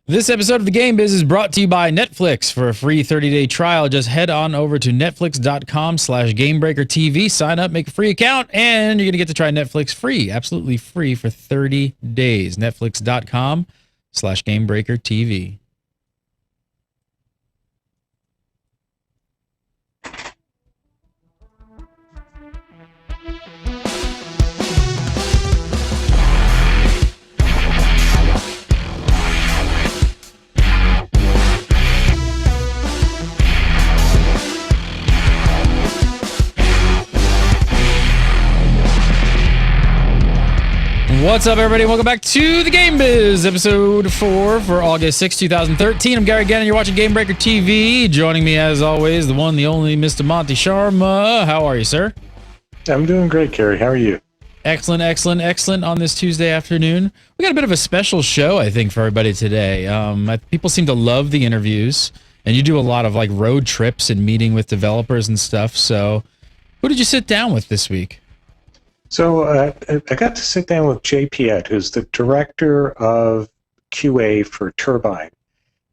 This episode of the Game Biz is brought to you by Netflix. For a free 30-day trial, just head on over to netflix.com/GamebreakerTV. Sign up, make a free account, and you're going to get to try Netflix free, absolutely free for 30 days. Netflix.com/GamebreakerTV. What's up, everybody? Welcome back to the Game Biz, episode 4 for August 6, 2013. I'm Gary Gannon. You're watching Gamebreaker TV. Joining me, as always, the one, the only, Mr. Monty Sharma. How are you, sir? I'm doing great, Gary. How are you? Excellent, excellent, excellent on this Tuesday afternoon. We got a bit of a special show, I think, for everybody today. People seem to love the interviews, and you do a lot of like road trips and meeting with developers and stuff. So who did you sit down with this week? So I got to sit down with Piette, who's the director of QA for Turbine.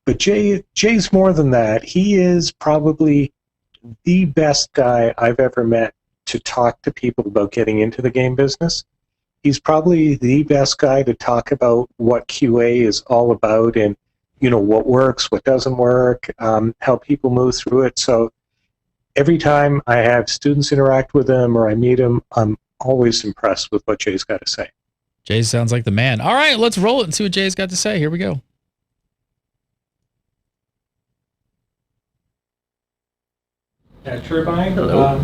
But Jay's more than that. He is probably the best guy I've ever met to talk to people about getting into the game business. He's probably the best guy to talk about what QA is all about and, you know, what works, what doesn't work, how people move through it. So every time I have students interact with him or I meet him, I'm always impressed with what Jay's got to say. Jay sounds like the man. All right, let's roll it and see what Jay's got to say. Here we go. Turbine. Hello.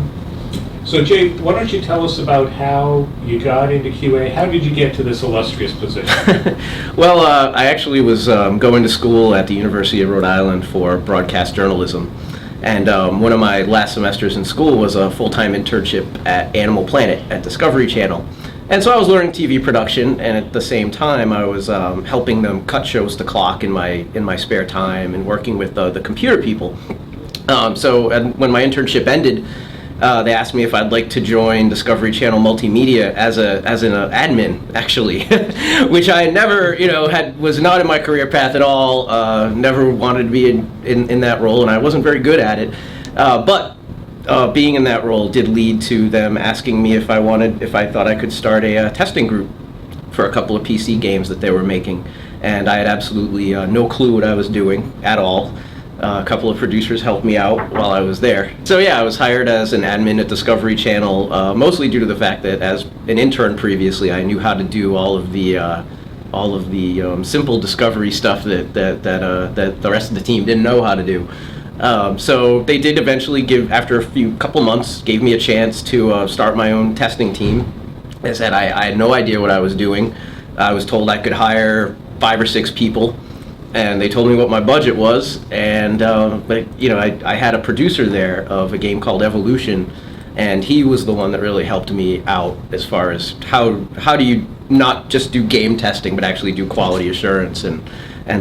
So Jay, why don't you tell us about how you got into QA? How did you get to this illustrious position? Well, I actually was going to school at the University of Rhode Island for broadcast journalism. And one of my last semesters in school was a full-time internship at Animal Planet at Discovery Channel. And so I was learning TV production, and at the same time I was helping them cut shows to clock in my spare time and working with the computer people. And when my internship ended, they asked me if I'd like to join Discovery Channel Multimedia as an admin, actually, which I never, was not in my career path at all. Never wanted to be in that role, and I wasn't very good at it. But being in that role did lead to them asking me if I thought I could start a testing group for a couple of PC games that they were making, and I had absolutely no clue what I was doing at all. A couple of producers helped me out while I was there. So yeah, I was hired as an admin at Discovery Channel, mostly due to the fact that as an intern previously, I knew how to do all of the simple discovery stuff that the rest of the team didn't know how to do. So they did eventually after a couple months, gave me a chance to start my own testing team. As I said, I had no idea what I was doing. I was told I could hire 5 or 6 people. And they told me what my budget was, and I had a producer there of a game called Evolution, and he was the one that really helped me out as far as how do you not just do game testing, but actually do quality assurance and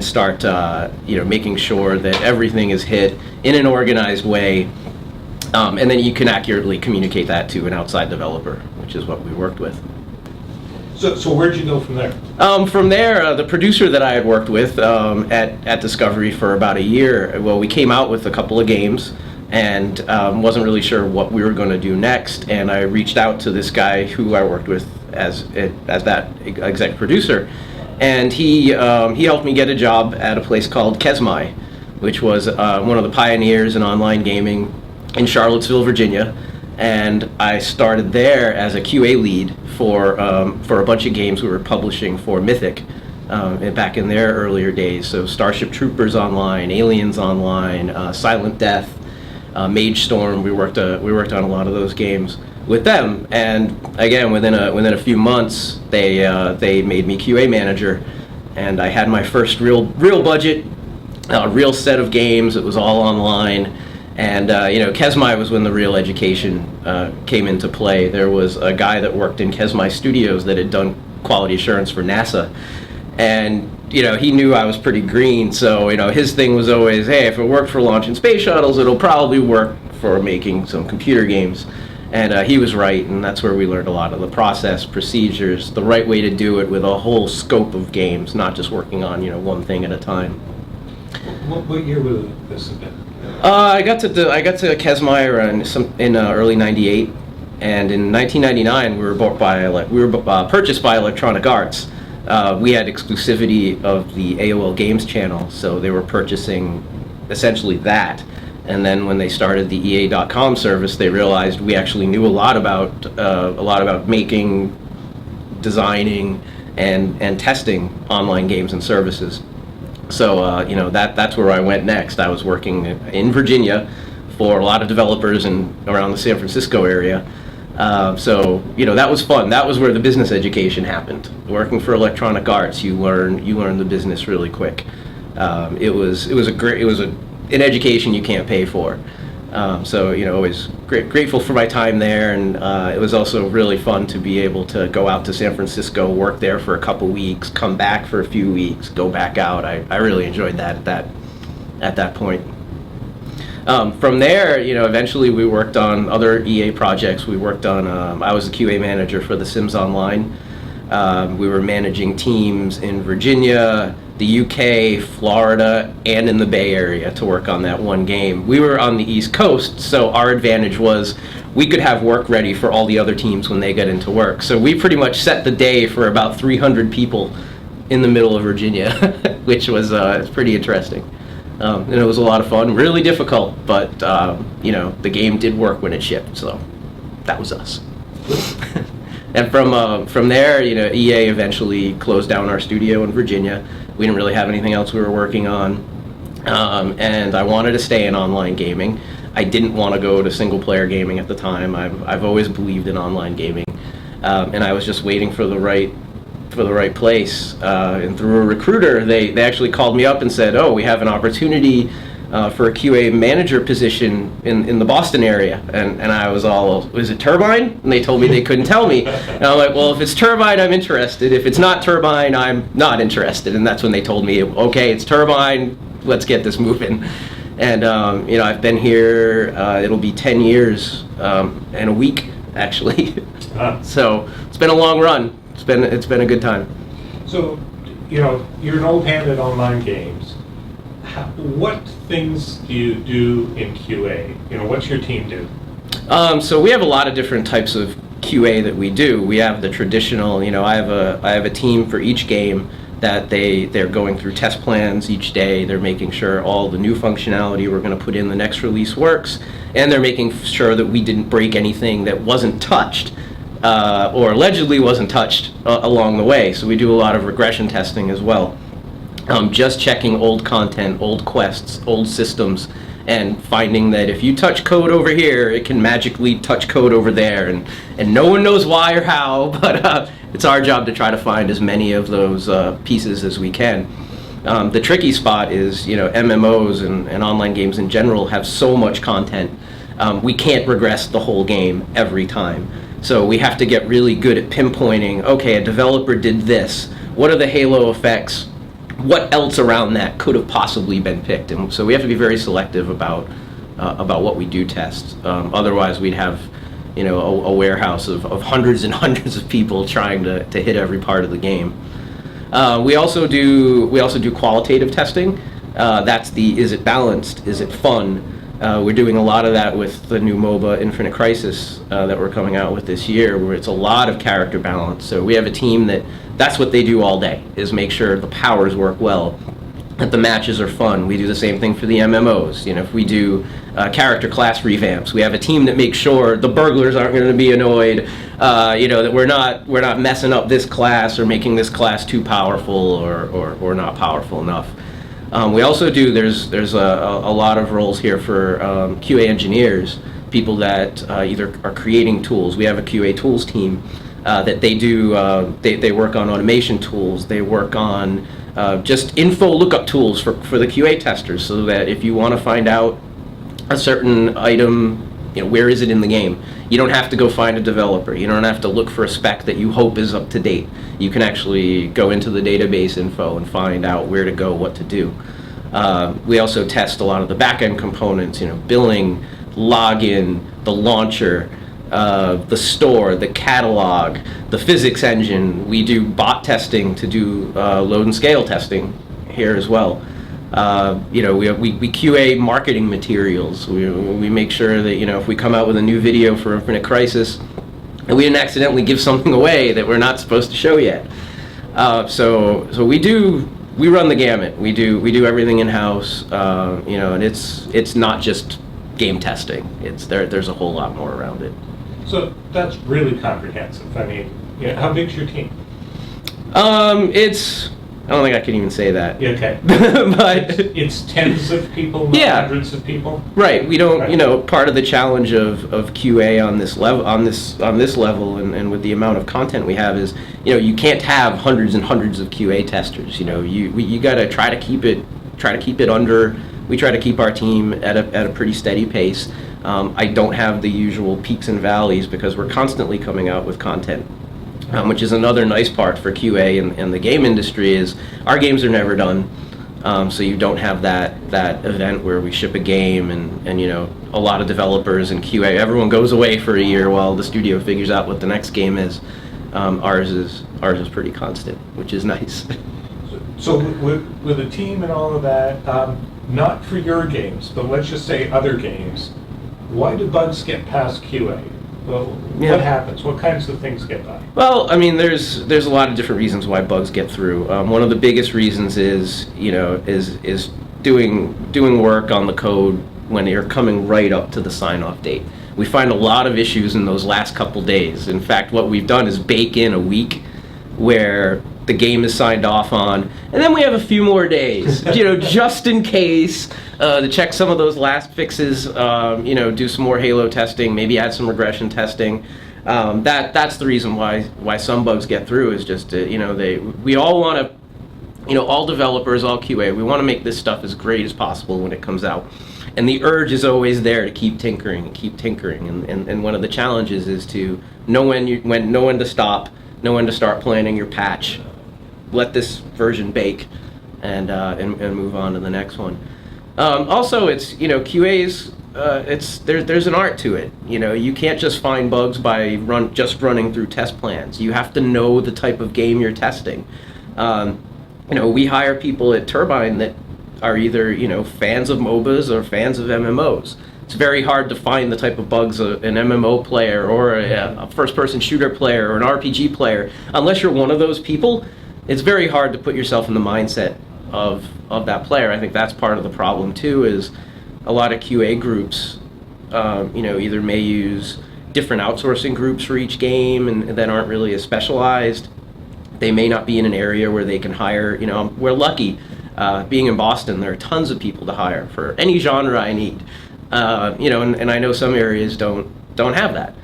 start making sure that everything is hit in an organized way, and then you can accurately communicate that to an outside developer, which is what we worked with. So where'd you go from there? From there, the producer that I had worked with at Discovery for about a year, well, we came out with a couple of games and wasn't really sure what we were going to do next. And I reached out to this guy who I worked with as that exec producer, and he helped me get a job at a place called Kesmai, which was one of the pioneers in online gaming in Charlottesville, Virginia. And I started there as a QA lead for a bunch of games we were publishing for Mythic back in their earlier days. So Starship Troopers Online, Aliens Online, Silent Death, Mage Storm. We worked on a lot of those games with them. And again, within a few months, they made me QA manager, and I had my first real budget, real set of games. It was all online. And Kesmai was when the real education came into play. There was a guy that worked in Kesmai Studios that had done quality assurance for NASA, and he knew I was pretty green. So his thing was always, hey, if it worked for launching space shuttles, it'll probably work for making some computer games. And he was right, and that's where we learned a lot of the process, procedures, the right way to do it with a whole scope of games, not just working on one thing at a time. What year would this have been? I got to Kesmeyer in early '98, and in 1999 we were purchased by Electronic Arts. We had exclusivity of the AOL Games channel, so they were purchasing essentially that. And then when they started the EA.com service, they realized we actually knew a lot about making, designing, and testing online games and services. So that's where I went next. I was working in Virginia for a lot of developers around the San Francisco area. So that was fun. That was where the business education happened. Working for Electronic Arts, you learn the business really quick. It was an education you can't pay for. So always grateful for my time there, and it was also really fun to be able to go out to San Francisco, work there for a couple weeks, come back for a few weeks, go back out. I really enjoyed that at that point. From there, eventually we worked on other EA projects. We worked on, I was the QA manager for The Sims Online. We were managing teams in Virginia, the UK, Florida, and in the Bay Area to work on that one game. We were on the East Coast, so our advantage was we could have work ready for all the other teams when they got into work. So we pretty much set the day for about 300 people in the middle of Virginia, which was pretty interesting. And it was a lot of fun, really difficult, but the game did work when it shipped, so that was us. And from there, EA eventually closed down our studio in Virginia. We didn't really have anything else we were working on, and I wanted to stay in online gaming. I didn't want to go to single-player gaming at the time. I've always believed in online gaming, and I was just waiting for the right place. And through a recruiter, they actually called me up and said, "Oh, we have an opportunity for a QA manager position in the Boston area." And I was all, "Is it Turbine?" And they told me they couldn't tell me. And I'm like, "Well, if it's Turbine, I'm interested. If it's not Turbine, I'm not interested." And that's when they told me, "Okay, it's Turbine. Let's get this moving." And I've been here. It'll be 10 years and a week, actually. So it's been a long run. It's been a good time. So, you're an old hand at online games. What things do you do in QA? What's your team do? So we have a lot of different types of QA that we do. We have the traditional, I have a team for each game that they're going through test plans each day. They're making sure all the new functionality we're going to put in the next release works, and they're making sure that we didn't break anything that wasn't touched or allegedly wasn't touched along the way. So we do a lot of regression testing as well. Just checking old content, old quests, old systems, and finding that if you touch code over here, it can magically touch code over there, and no one knows why or how, but it's our job to try to find as many of those pieces as we can. The tricky spot is, MMOs and online games in general have so much content. We can't regress the whole game every time. So we have to get really good at pinpointing, okay, a developer did this. What are the halo effects? What else around that could have possibly been picked? And so we have to be very selective about what we do test. Otherwise, we'd have, a warehouse of hundreds and hundreds of people trying to hit every part of the game. We also do qualitative testing. That's the, is it balanced? Is it fun? We're doing a lot of that with the new MOBA Infinite Crisis that we're coming out with this year, where it's a lot of character balance. So we have a team that's what they do all day, is make sure the powers work well, that the matches are fun. We do the same thing for the MMOs. If we do character class revamps, we have a team that makes sure the burglars aren't going to be annoyed, that we're not messing up this class or making this class too powerful or not powerful enough. We also do, there's a lot of roles here for QA engineers, people that either are creating tools. We have a QA tools team that they do, they work on automation tools, they work on just info lookup tools for the QA testers, so that if you want to find out a certain item, where is it in the game? You don't have to go find a developer. You don't have to look for a spec that you hope is up to date. You can actually go into the database info and find out where to go, what to do. We also test a lot of the back-end components, billing, login, the launcher, the store, the catalog, the physics engine. We do bot testing to do load and scale testing here as well. You know, we QA marketing materials. We make sure that, you know, if we come out with a new video for Infinite Crisis and we didn't accidentally give something away that we're not supposed to show yet. So we run the gamut. We do everything in-house, you know, and it's not just game testing. There's a whole lot more around it. So that's really comprehensive. I mean, yeah, how big's your team? I don't think I can even say that. Yeah, okay. But it's tens of people, not yeah, hundreds of people. Right. We don't. Right. You know, part of the challenge of QA on this level, on this level, and with the amount of content we have is, you know, you can't have hundreds and hundreds of QA testers. You know, you got to try to keep it under. We try to keep our team at a pretty steady pace. I don't have the usual peaks and valleys because we're constantly coming out with content. Which is another nice part for QA and the game industry is our games are never done. So you don't have that event where we ship a game and you know, a lot of developers and QA, everyone goes away for a year while the studio figures out what the next game is. Ours is pretty constant, which is nice. So with a team and all of that, not for your games, but let's just say other games, why do bugs get past QA? Well, yeah. What happens? What kinds of things get by? Well, I mean, there's a lot of different reasons why bugs get through. One of the biggest reasons is, you know, is doing work on the code when you're coming right up to the sign-off date. We find a lot of issues in those last couple days. In fact, what we've done is bake in a week where the game is signed off on, and then we have a few more days, you know, just in case, to check some of those last fixes, you know, do some more Halo testing, maybe add some regression testing. That's the reason why some bugs get through is just, you know, we all want to, you know, all developers, all QA, we want to make this stuff as great as possible when it comes out. And the urge is always there to keep tinkering and keep tinkering. And one of the challenges is to know when to stop, know when to start planning your patch, let this version bake, and move on to the next one. Also, it's, you know, QA's, there's an art to it. You know, you can't just find bugs by just running through test plans. You have to know the type of game you're testing. You know, we hire people at Turbine that are either, you know, fans of MOBAs or fans of MMOs. It's very hard to find the type of bugs an MMO player or a first-person shooter player or an RPG player. Unless you're one of those people, it's very hard to put yourself in the mindset of that player. I think that's part of the problem too, is a lot of QA groups, you know, either may use different outsourcing groups for each game and that aren't really as specialized. They may not be in an area where they can hire, you know, we're lucky. Being in Boston, there are tons of people to hire for any genre I need. You know, and I know some areas don't have that.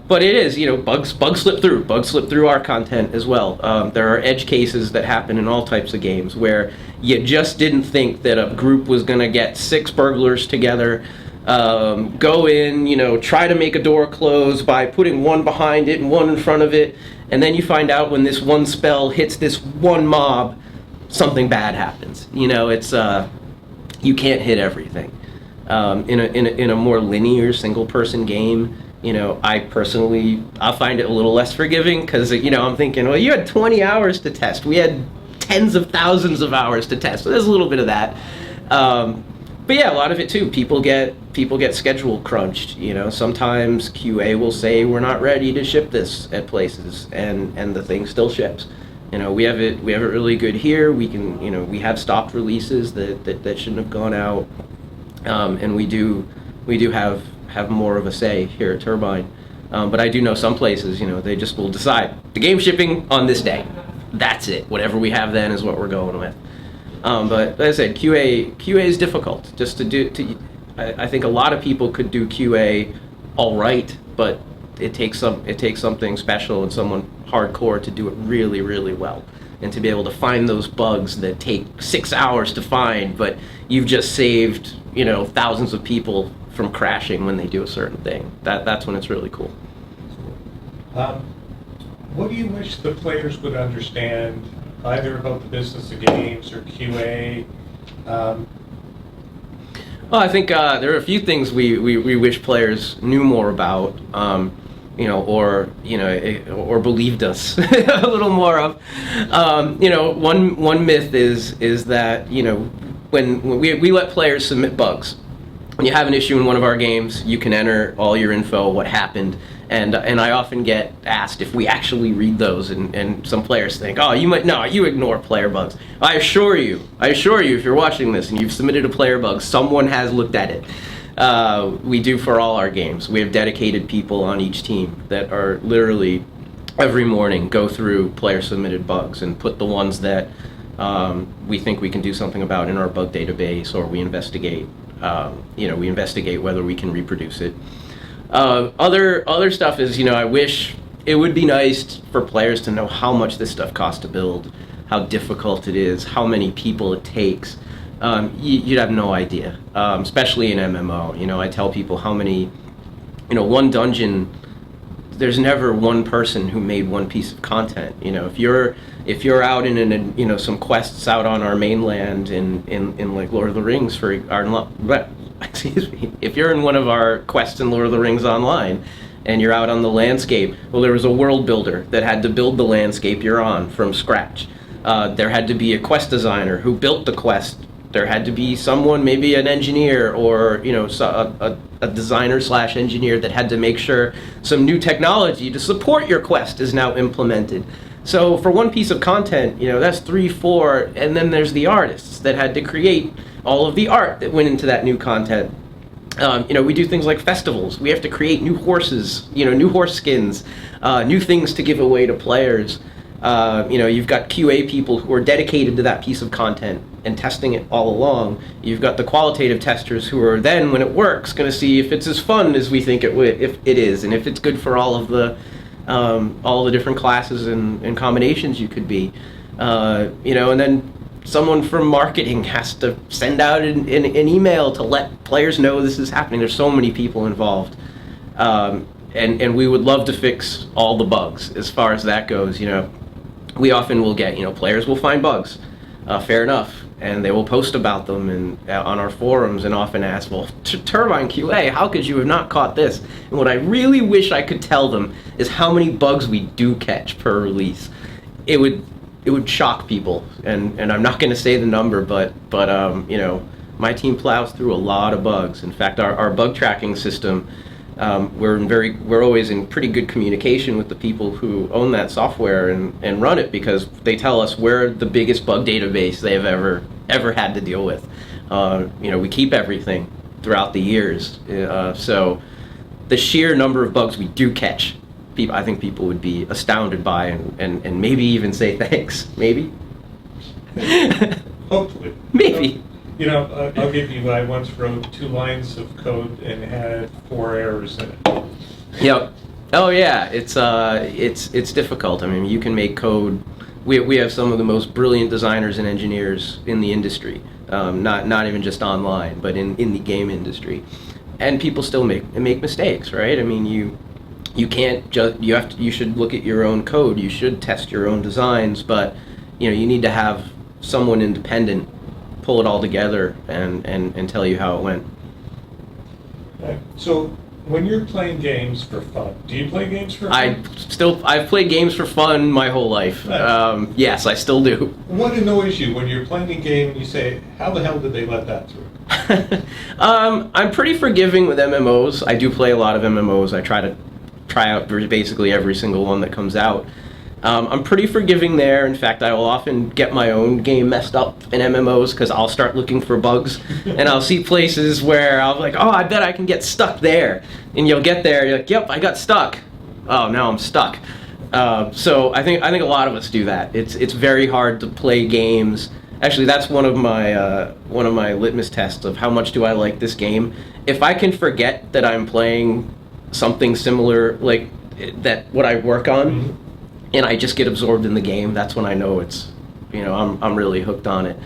But it is, you know, bugs slip through our content as well. There are edge cases that happen in all types of games where you just didn't think that a group was going to get 6 burglars together, go in, you know, try to make a door close by putting one behind it and one in front of it, and then you find out when this one spell hits this one mob, something bad happens. You know, it's you can't hit everything. In a more linear single-person game, you know, I find it a little less forgiving because, you know, I'm thinking, well, you had 20 hours to test. We had tens of thousands of hours to test. So there's a little bit of that. But yeah, a lot of it too. People get schedule crunched. You know, sometimes QA will say we're not ready to ship this at places, and the thing still ships. You know, we have it really good here. We can, you know, we have stopped releases that shouldn't have gone out, and we do have more of a say here at Turbine. But I do know some places, you know, they just will decide the game's shipping on this day. That's it. Whatever we have then is what we're going with. But as I said, QA is difficult. Just I think a lot of people could do QA all right, but it takes something special and someone hardcore to do it really, really well, and to be able to find those bugs that take 6 hours to find, but you've just saved, you know, thousands of people from crashing when they do a certain thing. That's when it's really cool. What do you wish the players would understand, either about the business of games or QA? Well, I think there are a few things we wish players knew more about, or believed us a little more of. One myth is that when we let players submit bugs. When you have an issue in one of our games, you can enter all your info, what happened, and I often get asked if we actually read those, and some players think, oh, you ignore player bugs. I assure you, if you're watching this and you've submitted a player bug, someone has looked at it. We do for all our games. We have dedicated people on each team that are literally every morning go through player submitted bugs and put the ones that we think we can do something about in our bug database, or we investigate. We investigate whether we can reproduce it. Other stuff is, I wish it would be nice for players to know how much this stuff costs to build, how difficult it is, how many people it takes. You'd have no idea, especially in MMO. I tell people how many, one dungeon, there's never one person who made one piece of content. If you're out in some quests out on our mainland in like Lord of the Rings if you're in one of our quests in Lord of the Rings Online and you're out on the landscape, well, there was a world builder that had to build the landscape you're on from scratch. There had to be a quest designer who built the quest. There had to be someone, maybe an engineer or a designer / engineer that had to make sure some new technology to support your quest is now implemented. So for one piece of content, that's 3, 4, and then there's the artists that had to create all of the art that went into that new content. We do things like festivals. We have to create new horses, new horse skins, new things to give away to players. You've got QA people who are dedicated to that piece of content and testing it all along. You've got the qualitative testers who are then, when it works, going to see if it's as fun as we think if it is, and if it's good for all of the different classes and combinations you could be. And then someone from marketing has to send out an email to let players know this is happening. There's so many people involved. And we would love to fix all the bugs as far as that goes. We often will get, players will find bugs, fair enough, and they will post about them on our forums and often ask, well, Turbine QA, how could you have not caught this? And what I really wish I could tell them is how many bugs we do catch per release. It would shock people, and I'm not going to say the number, but my team plows through a lot of bugs. In fact, our bug tracking system, we're always in pretty good communication with the people who own that software and run it, because they tell us we're the biggest bug database they have ever had to deal with. We keep everything throughout the years, so the sheer number of bugs we do catch, I think people would be astounded by and maybe even say thanks. Maybe. Hopefully. Maybe. I'll give you, I once wrote 2 lines of code and had 4 errors in it. Yep. Oh yeah, it's difficult. I mean, you can make code. We have some of the most brilliant designers and engineers in the industry. Not even just online, but in the game industry. And people still make mistakes, right? I mean, you can't just, you should look at your own code, you should test your own designs, but you need to have someone independent pull it all together and tell you how it went. Okay. So when you're playing games for fun, do you play games for fun? I've played games for fun my whole life. Nice. Yes, I still do. What annoys you when you're playing a game and you say, how the hell did they let that through? I'm pretty forgiving with MMOs. I do play a lot of MMOs. I try out basically every single one that comes out. I'm pretty forgiving there. In fact, I will often get my own game messed up in MMOs because I'll start looking for bugs, and I'll see places where I'll be like, oh, I bet I can get stuck there. And you'll get there, you're like, yep, I got stuck. Oh, now I'm stuck. So I think a lot of us do that. It's very hard to play games. Actually, that's one of my litmus tests of how much do I like this game. If I can forget that I'm playing something similar, like that what I work on, mm-hmm. and I just get absorbed in the game, that's when I know it's, I'm really hooked on it.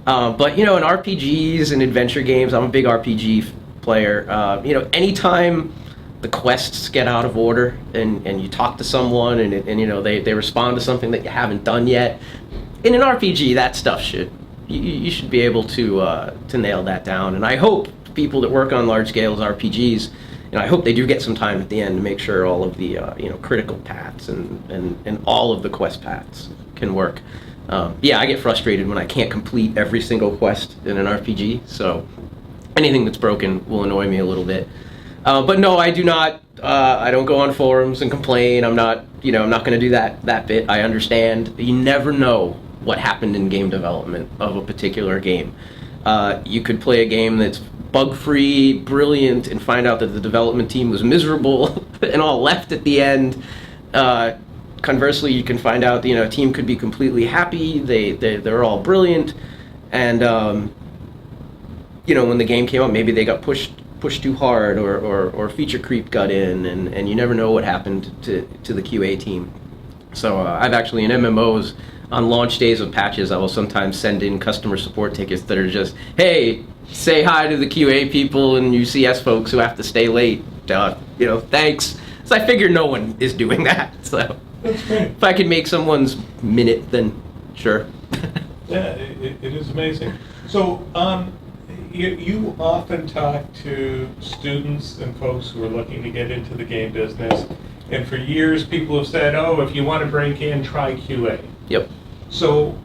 But in RPGs and adventure games, I'm a big RPG player. Anytime the quests get out of order and you talk to someone and they respond to something that you haven't done yet, in an RPG, that stuff you should be able to nail that down. And I hope people that work on large scales RPGs, I hope they do get some time at the end to make sure all of the critical paths and all of the quest paths can work. I get frustrated when I can't complete every single quest in an RPG, so anything that's broken will annoy me a little bit. But no, I do not. I don't go on forums and complain. I'm not going to do that bit. I understand. You never know what happened in game development of a particular game. You could play a game that's bug-free, brilliant, and find out that the development team was miserable and all left at the end. Conversely, you can find out a team could be completely happy. They're all brilliant, and when the game came out, maybe they got pushed too hard, or feature creep got in, and you never know what happened to the QA team. So I've actually, in MMOs, on launch days of patches, I will sometimes send in customer support tickets that are just, hey, say hi to the QA people and UCS folks who have to stay late. Thanks. So I figure no one is doing that. So That's great. if I can make someone's minute, then sure. Yeah, it is amazing. So you often talk to students and folks who are looking to get into the game business, and for years people have said, oh, if you want to break in, try QA. Yep. So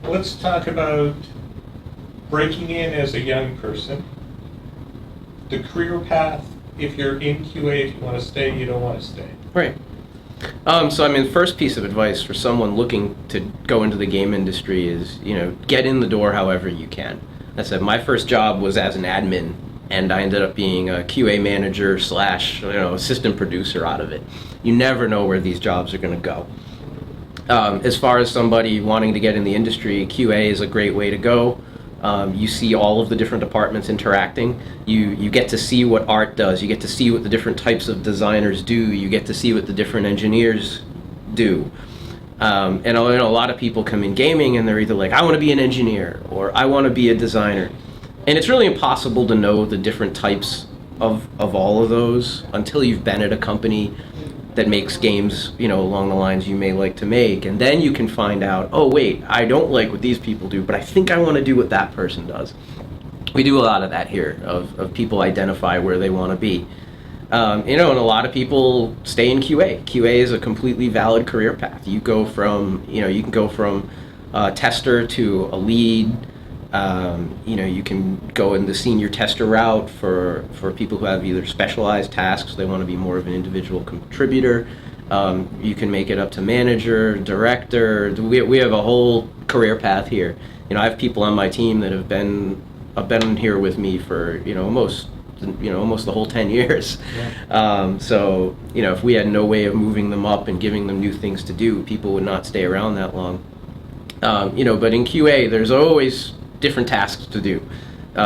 let's talk about breaking in as a young person, the career path, if you're in QA, if you want to stay, you don't want to stay. Right. The first piece of advice for someone looking to go into the game industry is, get in the door however you can. I said my first job was as an admin, and I ended up being a QA manager / assistant producer out of it. You never know where these jobs are going to go. As far as somebody wanting to get in the industry, QA is a great way to go. You see all of the different departments interacting. You get to see what art does. You get to see what the different types of designers do. You get to see what the different engineers do. And a lot of people come in gaming and they're either like, I want to be an engineer or I want to be a designer. And it's really impossible to know the different types of all of those until you've been at a company that makes games, along the lines you may like to make. And then you can find out, oh wait, I don't like what these people do, but I think I want to do what that person does. We do a lot of that here, of people identify where they want to be. And a lot of people stay in QA. QA is a completely valid career path. You go from, you can go from tester to a lead. You can go in the senior tester route for people who have either specialized tasks, they want to be more of an individual contributor. You can make it up to manager, director. We have a whole career path here. I have people on my team that have been here with me for almost the whole 10 years. Yeah. If we had no way of moving them up and giving them new things to do, people would not stay around that long. But in QA, there's always different tasks to do.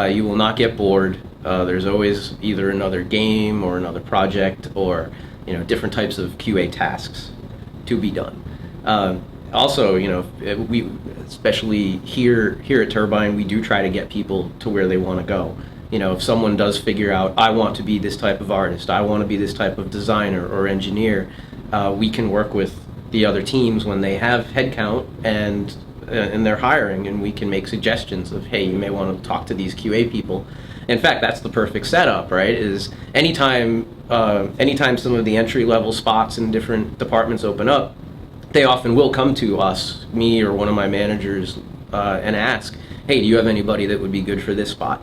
You will not get bored. There's always either another game or another project or different types of QA tasks to be done. Also, we, especially here at Turbine, we do try to get people to where they want to go. If someone does figure out, I want to be this type of artist, I want to be this type of designer or engineer, we can work with the other teams when they have headcount and they're hiring, and we can make suggestions of, hey, you may want to talk to these QA people. In fact, that's the perfect setup, right? Is anytime some of the entry-level spots in different departments open up, they often will come to us, me or one of my managers, and ask, hey, do you have anybody that would be good for this spot?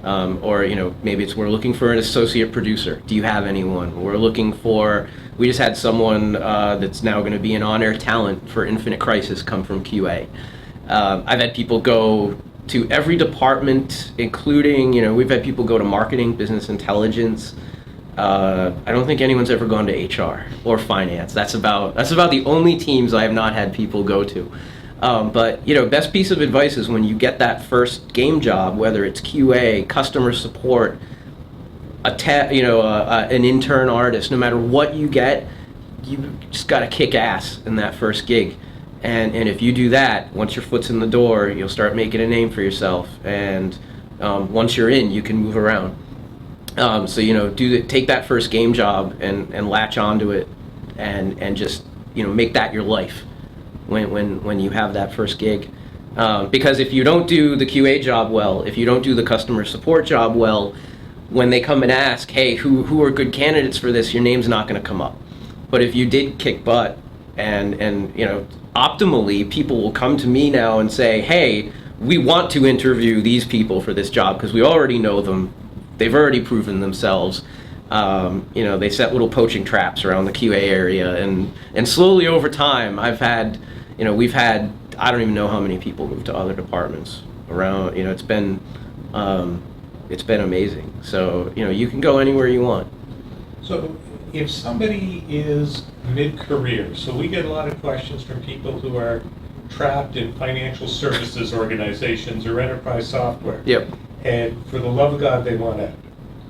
Or maybe it's we're looking for an associate producer. Do you have anyone? We just had someone that's now going to be an on-air talent for Infinite Crisis come from QA. I've had people go to every department, including, we've had people go to marketing, business intelligence. I don't think anyone's ever gone to HR or finance. That's about the only teams I have not had people go to. But best piece of advice is when you get that first game job, whether it's QA, customer support, an intern artist, no matter what you get, you just got to kick ass in that first gig. And if you do that, once your foot's in the door, you'll start making a name for yourself. And once you're in, you can move around. Take that first game job and latch onto it, and just make that your life. When you have that first gig, Because if you don't do the QA job well, if you don't do the customer support job well, when they come and ask, hey, who are good candidates for this, your name's not going to come up. But if you did kick butt, and optimally, people will come to me now and say, hey, we want to interview these people for this job because we already know them. They've already proven themselves. They set little poaching traps around the QA area, and slowly over time, we've had, I don't even know how many people move to other departments around. It's been amazing. So you can go anywhere you want. So if somebody is mid-career, so we get a lot of questions from people who are trapped in financial services organizations or enterprise software. Yep. And for the love of God, they want out.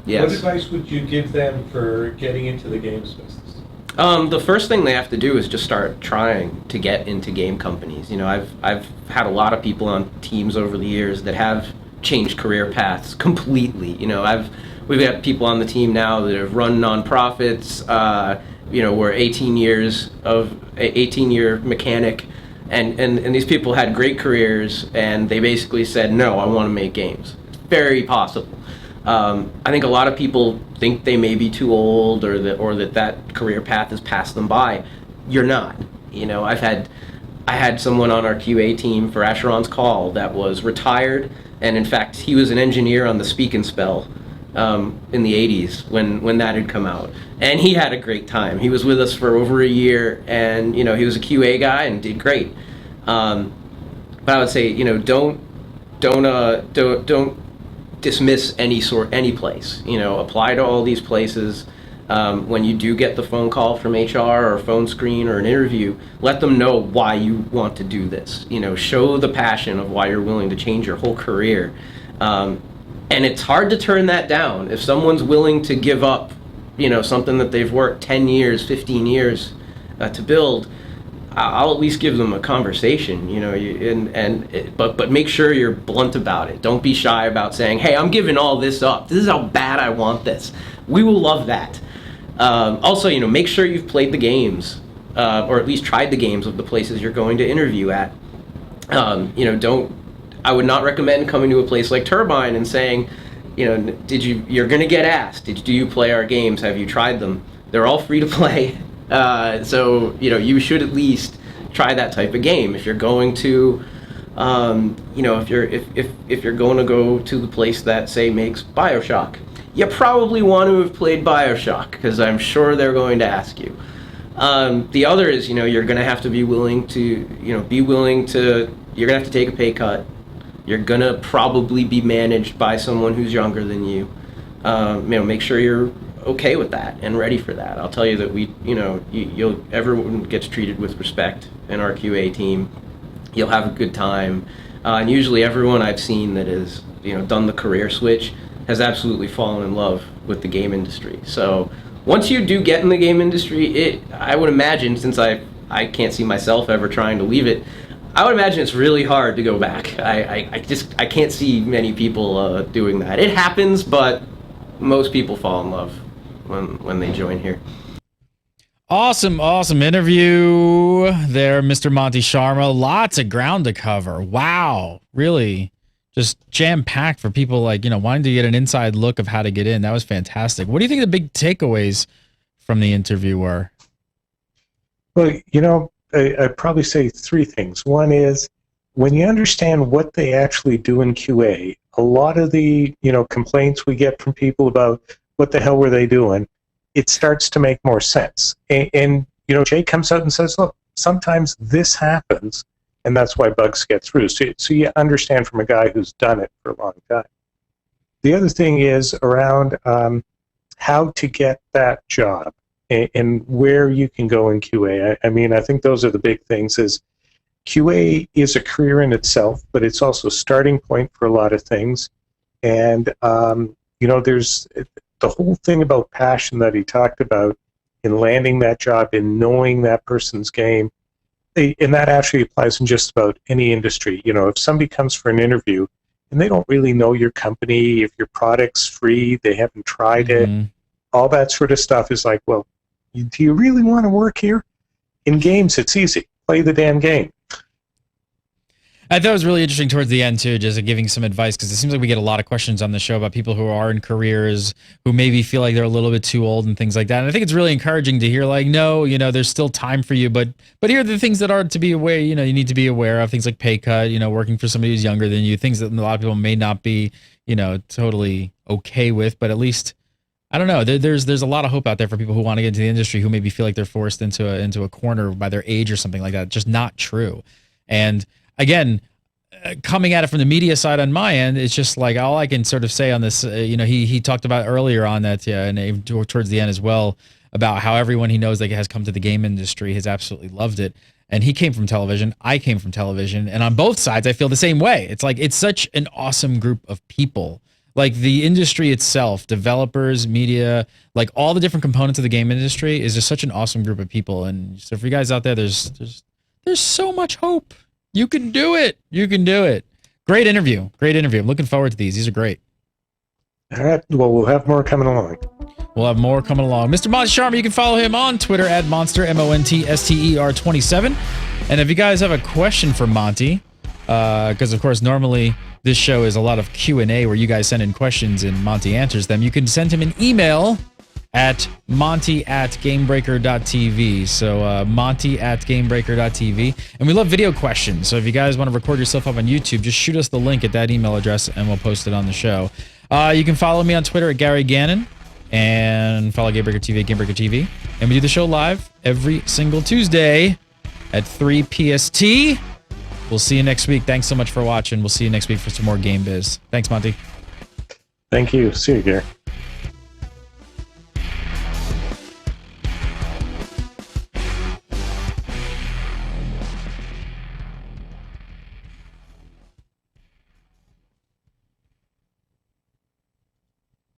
Yes. What advice would you give them for getting into the games business? The first thing they have to do is just start trying to get into game companies. I've had a lot of people on teams over the years that have changed career paths completely. We've got people on the team now that have run nonprofits. Were 18-year mechanic, and these people had great careers, and they basically said, no, I want to make games. It's very possible. I think a lot of people think they may be too old, or that career path has passed them by. You're not. I had someone on our QA team for Asheron's Call that was retired, and in fact, he was an engineer on the Speak and Spell in the 80s when that had come out, and he had a great time. He was with us for over a year, and he was a QA guy and did great. But I would say, don't dismiss any place. Apply to all these places. When you do get the phone call from HR or phone screen or an interview, let them know why you want to do this. Show the passion of why you're willing to change your whole career. And it's hard to turn that down. If someone's willing to give up, something that they've worked 10 years, 15 years to build, I'll at least give them a conversation, but make sure you're blunt about it. Don't be shy about saying, hey, I'm giving all this up. This is how bad I want this. We will love that. Also, make sure you've played the games, or at least tried the games of the places you're going to interview at. I would not recommend coming to a place like Turbine and saying, you're going to get asked, do you play our games? Have you tried them? They're all free to play. So you should at least try that type of game. If you're going to, if you're going to go to the place that, say, makes BioShock, you probably want to have played BioShock, because I'm sure they're going to ask you. The other is, you're going to have to be willing to, you're going to have to take a pay cut. You're going to probably be managed by someone who's younger than you. Make sure you're okay with that and ready for that. I'll tell you that everyone gets treated with respect in our QA team. You'll have a good time. And usually everyone I've seen that has, done the career switch has absolutely fallen in love with the game industry. So once you do get in the game industry, I would imagine, since I can't see myself ever trying to leave it, I would imagine it's really hard to go back. I can't see many people doing that. It happens, but most people fall in love when they join here. Awesome interview there, Mr. Monty Sharma. Lots of ground to cover. Wow, really just jam-packed for people wanting to get an inside look of how to get in. That was fantastic. What do you think the big takeaways from the interview were? Well, I'd probably say three things. One is, when you understand what they actually do in QA, a lot of the complaints we get from people about what the hell were they doing, it starts to make more sense. And Jay comes out and says, look, sometimes this happens, and that's why bugs get through. So you understand from a guy who's done it for a long time. The other thing is around how to get that job and where you can go in QA. I think those are the big things. Is QA is a career in itself, but it's also a starting point for a lot of things. And, there's the whole thing about passion that he talked about in landing that job, in knowing that person's game. And that actually applies in just about any industry. If somebody comes for an interview and they don't really know your company, if your product's free, they haven't tried it, all that sort of stuff is like, well, do you really want to work here? In games, it's easy. Play the damn game. I thought it was really interesting towards the end too, just giving some advice, because it seems like we get a lot of questions on the show about people who are in careers who maybe feel like they're a little bit too old and things like that. And I think it's really encouraging to hear like, no, you know, there's still time for you, but here are the things that are to be aware, you know, you need to be aware of, things like pay cut, you know, working for somebody who's younger than you, things that a lot of people may not be, you know, totally okay with, but at least, I don't know, there's a lot of hope out there for people who want to get into the industry who maybe feel like they're forced into a corner by their age or something like that. Just not true. And again, coming at it from the media side on my end, it's just like all I can sort of say on this. You know, he talked about earlier on that, yeah, and towards the end as well, about how everyone he knows that has come to the game industry has absolutely loved it. And he came from television, I came from television, and on both sides, I feel the same way. It's like it's such an awesome group of people. Like the industry itself, developers, media, like all the different components of the game industry is just such an awesome group of people. And so for you guys out there, there's so much hope. You can do it. You can do it. Great interview. Great interview. I'm looking forward to these. These are great. All right. Well, we'll have more coming along. We'll have more coming along. Mr. Monty Sharma, you can follow him on Twitter at Monster, MONTSTER27. And if you guys have a question for Monty, because of course normally this show is a lot of Q&A where you guys send in questions and Monty answers them, you can send him an email at monty@gamebreaker.tv. So monty@gamebreaker.tv. And we love video questions. So if you guys want to record yourself up on YouTube, just shoot us the link at that email address and we'll post it on the show. You can follow me on Twitter at Gary Gannon and follow Gamebreaker TV at Gamebreaker TV. And we do the show live every single Tuesday at 3 PST. We'll see you next week. Thanks so much for watching. We'll see you next week for some more Game Biz. Thanks, Monty. Thank you. See you, Gary.